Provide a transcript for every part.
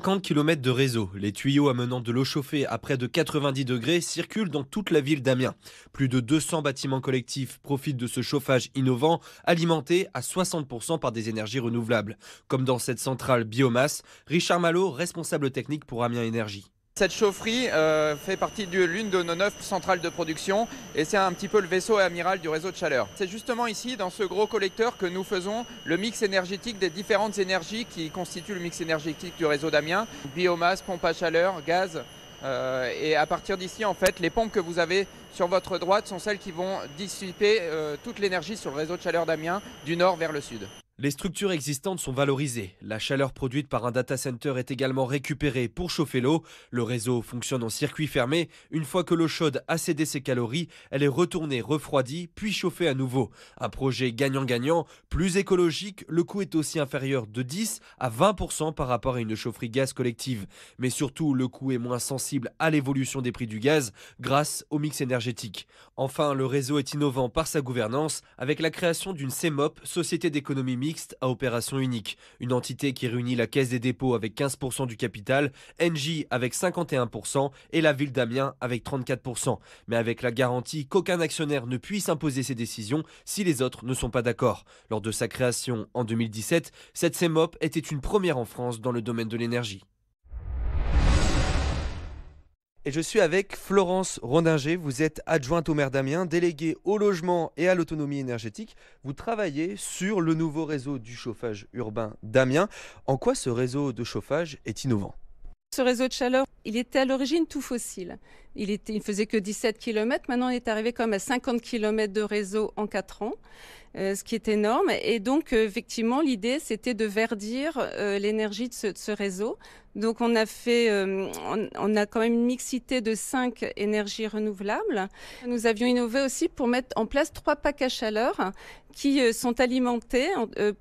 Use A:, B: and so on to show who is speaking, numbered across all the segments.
A: 50 km de réseau. Les tuyaux amenant de l'eau chauffée à près de 90 degrés circulent dans toute la ville d'Amiens. Plus de 200 bâtiments collectifs profitent de ce chauffage innovant, alimenté à 60% par des énergies renouvelables. Comme dans cette centrale biomasse, Richard Malo, responsable technique pour Amiens Énergie.
B: Cette chaufferie fait partie de l'une de nos 9 centrales de production et c'est un petit peu le vaisseau amiral du réseau de chaleur. C'est justement ici, dans ce gros collecteur, que nous faisons le mix énergétique des différentes énergies qui constituent le mix énergétique du réseau d'Amiens. Biomasse, pompe à chaleur, gaz. Et à partir d'ici, en fait, les pompes que vous avez sur votre droite sont celles qui vont dissiper toute l'énergie sur le réseau de chaleur d'Amiens du nord vers le sud.
A: Les structures existantes sont valorisées. La chaleur produite par un data center est également récupérée pour chauffer l'eau. Le réseau fonctionne en circuit fermé. Une fois que l'eau chaude a cédé ses calories, elle est retournée refroidie, puis chauffée à nouveau. Un projet gagnant-gagnant, plus écologique, le coût est aussi inférieur de 10 à 20% par rapport à une chaufferie gaz collective. Mais surtout, le coût est moins sensible à l'évolution des prix du gaz grâce au mix énergétique. Enfin, le réseau est innovant par sa gouvernance avec la création d'une CEMOP, Société d'économie mixte à opération unique. Une entité qui réunit la Caisse des dépôts avec 15% du capital, Engie avec 51% et la ville d'Amiens avec 34%. Mais avec la garantie qu'aucun actionnaire ne puisse imposer ses décisions si les autres ne sont pas d'accord. Lors de sa création en 2017, cette CEMOP était une première en France dans le domaine de l'énergie. Et je suis avec Florence Rondinger, vous êtes adjointe au maire d'Amiens, déléguée au logement et à l'autonomie énergétique. Vous travaillez sur le nouveau réseau du chauffage urbain d'Amiens. En quoi ce réseau de chauffage est innovant ?
C: Ce réseau de chaleur, il était à l'origine tout fossile. Il faisait que 17 km, maintenant il est arrivé comme à 50 km de réseau en 4 ans, ce qui est énorme. Et donc effectivement l'idée c'était de verdir l'énergie de ce réseau. Donc on a quand même une mixité de 5 énergies renouvelables. Nous avions innové aussi pour mettre en place 3 packs à chaleur qui sont alimentés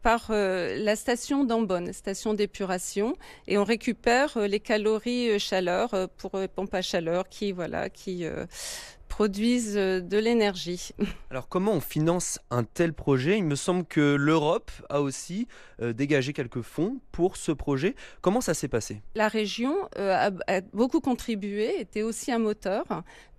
C: par la station d'Ambonne, station d'épuration, et on récupère les calories chaleur pour pompes à chaleur qui produisent de l'énergie.
A: Alors comment on finance un tel projet ? Il me semble que l'Europe a aussi dégagé quelques fonds pour ce projet. Comment ça s'est passé ?
C: La région a beaucoup contribué, était aussi un moteur,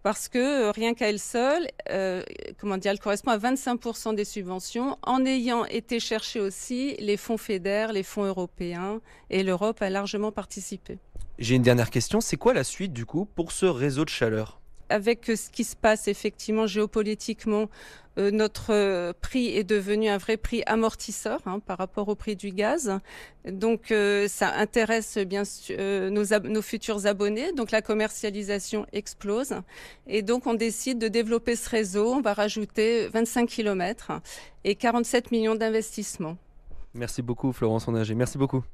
C: parce que rien qu'à elle seule, elle correspond à 25% des subventions, en ayant été chercher aussi les fonds FEDER, les fonds européens, et l'Europe a largement participé.
A: J'ai une dernière question, c'est quoi la suite du coup pour ce réseau de chaleur ?
C: Avec ce qui se passe effectivement géopolitiquement, notre prix est devenu un vrai prix amortisseur par rapport au prix du gaz. Donc ça intéresse bien sûr nos futurs abonnés. Donc la commercialisation explose. Et donc on décide de développer ce réseau. On va rajouter 25 km et 47 millions d'investissements.
A: Merci beaucoup Florence Rondinger, merci beaucoup.